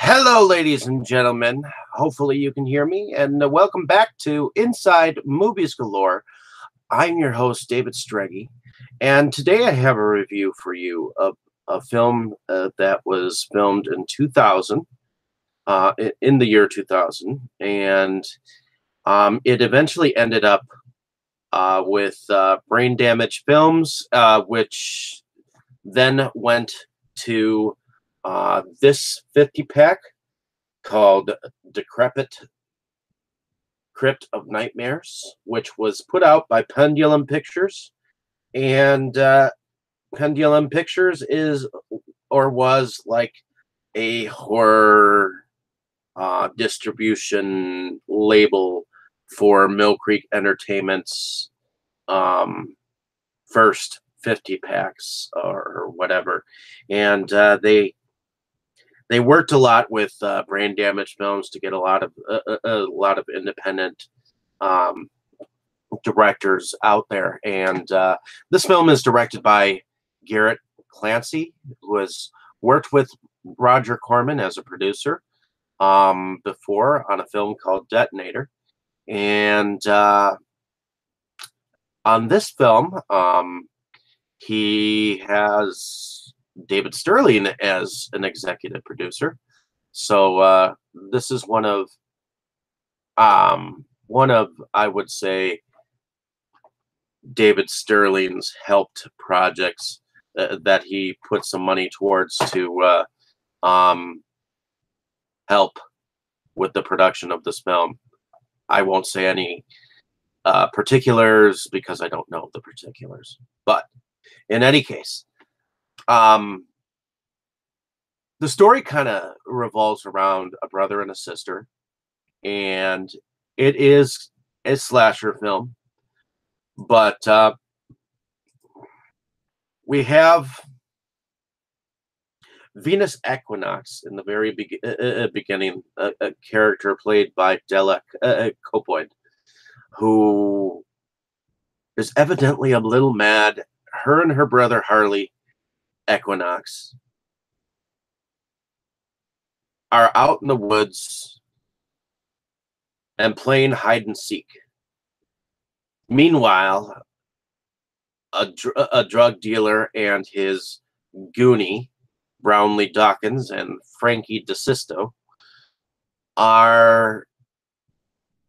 Hello, ladies and gentlemen. Hopefully, you can hear me, and welcome back to Inside Movies Galore. I'm your host, David Streggy, and today I have a review for you of a film that was filmed in 2000, in the year 2000, and it eventually ended up with Brain Damage Films, which then went to this 50 pack called Decrepit Crypt of Nightmares, which was put out by Pendulum Pictures. And Pendulum Pictures is or was like a horror distribution label for Mill Creek Entertainment's first 50 packs or whatever. And they worked a lot with Brain Damage Films to get a lot of independent directors out there. And this film is directed by Garret Clancy, who has worked with Roger Corman as a producer before on a film called Detonator. And on this film, he has David Sterling as an executive producer. So this is one of I would say David Sterling's helped projects that he put some money towards to help with the production of this film. I won't say any particulars because I don't know the particulars, but in any case, the story kind of revolves around a brother and a sister, and it is a slasher film, but we have Venus Equinox in the very beginning, a character played by Della Copoid, who is evidently a little mad. Her and her brother Harley Equinox are out in the woods and playing hide and seek. Meanwhile, a drug dealer and his goonie, Brownlee Dawkins and Frankie DeSisto, are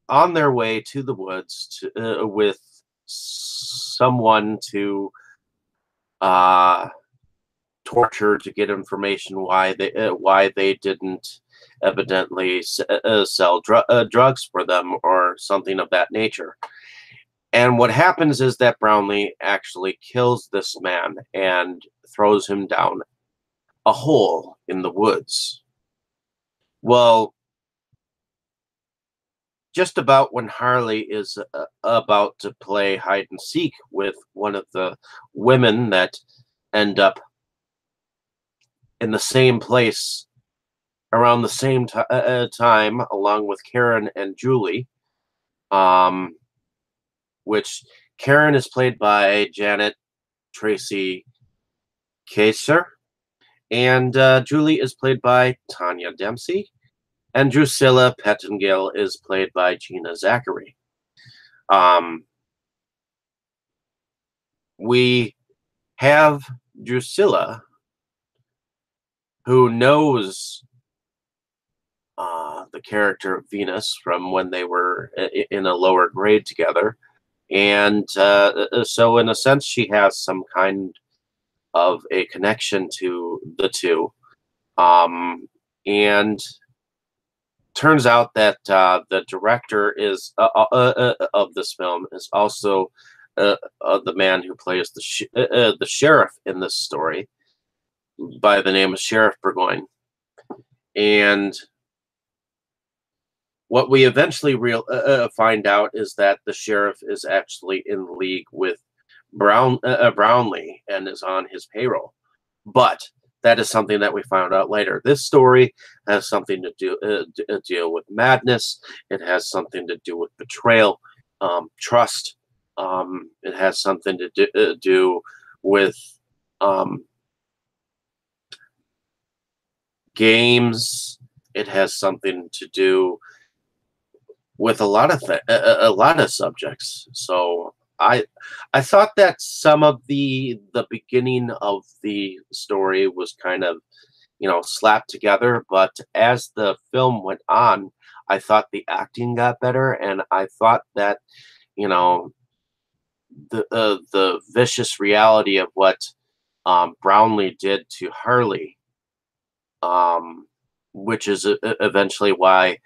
on their way to the woods with someone to torture to get information why they didn't evidently sell drugs for them or something of that nature. And what happens is that Brownlee actually kills this man and throws him down a hole in the woods. Well, just about when Harley is about to play hide and seek with one of the women that end up in the same place around the same time, along with Karen and Julie, which Karen is played by Janet Tracy Kaser, and Julie is played by Tanya Dempsey, and Drusilla Pettingill is played by Gina Zachary. We have Drusilla, who knows the character of Venus from when they were in a lower grade together. And so in a sense, she has some kind of a connection to the two. And turns out that the director is of this film is also the man who plays the sheriff in this story, by the name of Sheriff Burgoyne. And what we eventually find out is that the sheriff is actually in league with Brownlee and is on his payroll. But that is something that we found out later. This story has something to deal with madness. It has something to do with betrayal, trust. It has something to do with games it has something to do with a lot of a lot of subjects. So I thought that some of the beginning of the story was kind of, slapped together, but as the film went on, I thought the acting got better, and I thought that, you know, the vicious reality of what Brownlee did to Harley, um, which is eventually why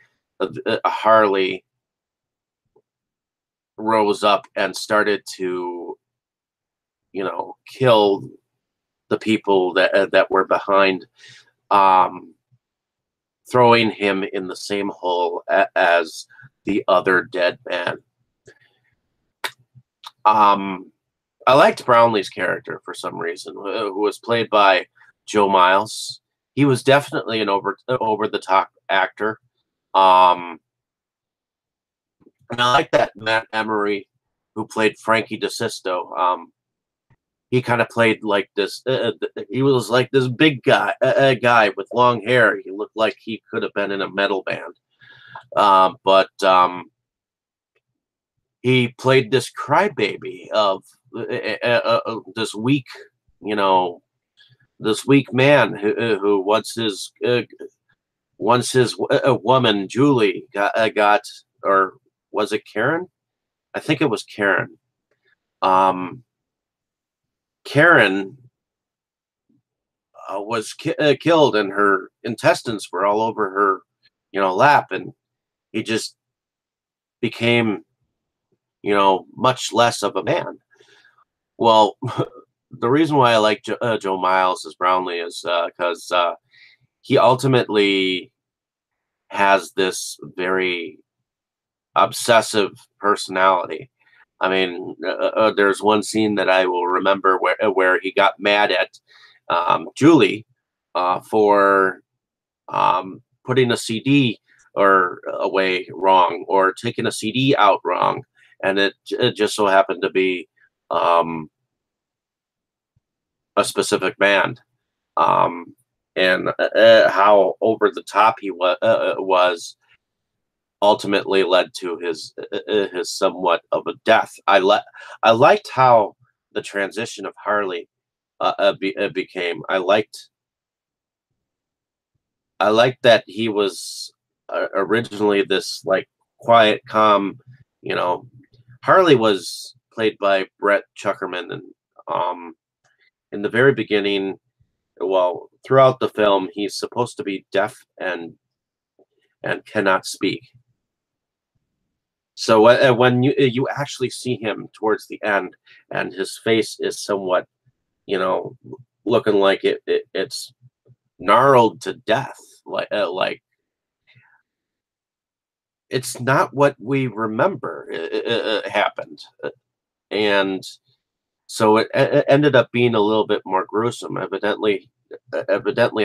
Harley rose up and started to, kill the people that were behind, um, throwing him in the same hole as the other dead man. I liked Brownlee's character for some reason, who was played by Joe Miles. He was definitely an over the top actor. Um, and I like that Matt Emery, who played Frankie DeSisto. He kind of played like this. He was like this big guy, guy with long hair. He looked like he could have been in a metal band. But he played this crybaby of this weak, you know, this weak man who once his woman Julie got, or was it Karen? I think it was Karen. Karen was killed, and her intestines were all over her, lap, and he just became, much less of a man. Well, the reason why I like Joe Miles as Brownlee is because he ultimately has this very obsessive personality. I mean, there's one scene that I will remember where he got mad at Julie for putting a CD or away wrong, or taking a CD out wrong, and it just so happened to be a specific band, and how over the top he was ultimately led to his somewhat of a death. I liked how the transition of Harley became. I liked that he was originally this like quiet, calm. You know, Harley was played by Brett Chuckerman, and in the very beginning, well, throughout the film, he's supposed to be deaf and cannot speak. So when you actually see him towards the end, and his face is somewhat, looking like it's gnarled to death, like it's not what we remember happened, and so it ended up being a little bit more gruesome. Evidently,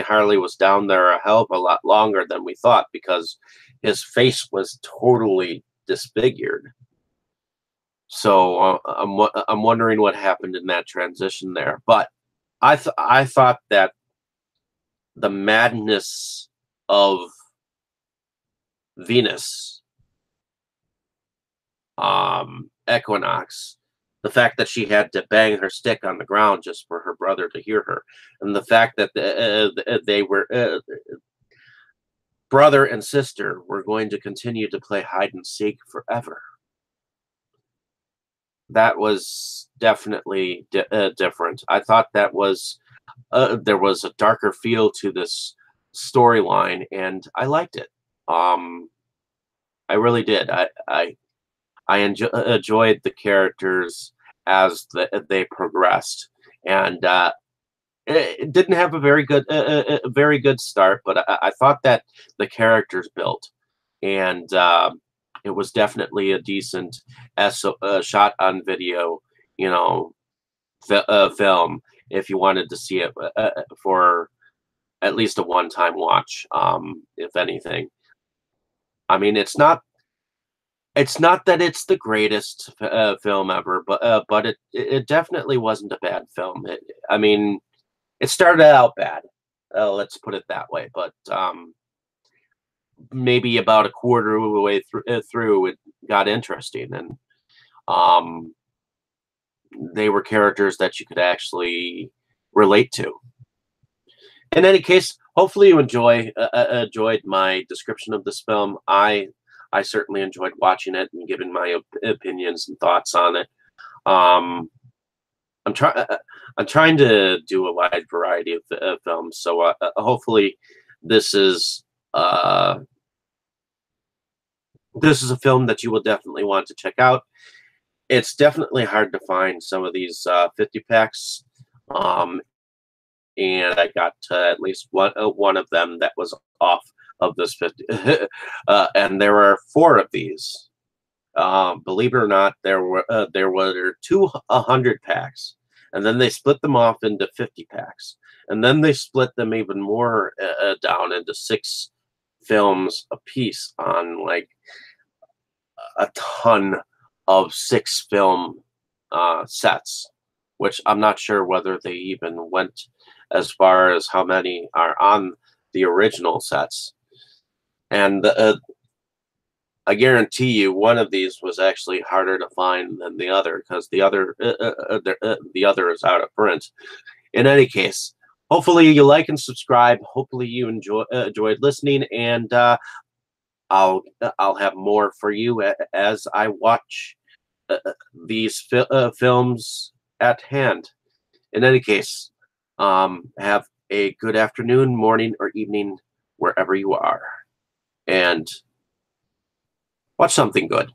Harley was down there a hell of a lot longer than we thought, because his face was totally disfigured. So I'm wondering what happened in that transition there. But I thought that the madness of Venus, Equinox, the fact that she had to bang her stick on the ground just for her brother to hear her, and the fact that they were brother and sister were going to continue to play hide and seek forever. That was definitely different. I thought that was there was a darker feel to this storyline, and I liked it. I really did. I enjoyed the characters as they progressed, and it didn't have a very good start, but I thought that the characters built, and it was definitely a decent shot on video, film, if you wanted to see it for at least a one-time watch, if anything. I mean, it's not that it's the greatest film ever, but it definitely wasn't a bad film. I mean, it started out bad. Let's put it that way. But maybe about a quarter of the way through, it got interesting, and um, they were characters that you could actually relate to. In any case, hopefully you enjoyed my description of this film. I certainly enjoyed watching it and giving my opinions and thoughts on it. Um, I'm trying. I'm trying to do a wide variety of films, so hopefully, this is uh, this is a film that you will definitely want to check out. It's definitely hard to find some of these 50 packs, um, and I got at least one of them that was off of this 50, and there are four of these. Believe it or not, there were 200 packs, and then they split them off into 50 packs, and then they split them even more down into 6 films a piece on like a ton of 6 film sets, which I'm not sure whether they even went as far as how many are on the original sets. And I guarantee you, one of these was actually harder to find than the other because the other is out of print. In any case, hopefully you like and subscribe. Hopefully you enjoyed listening, and I'll have more for you as I watch these films at hand. In any case, have a good afternoon, morning, or evening wherever you are, and watch something good.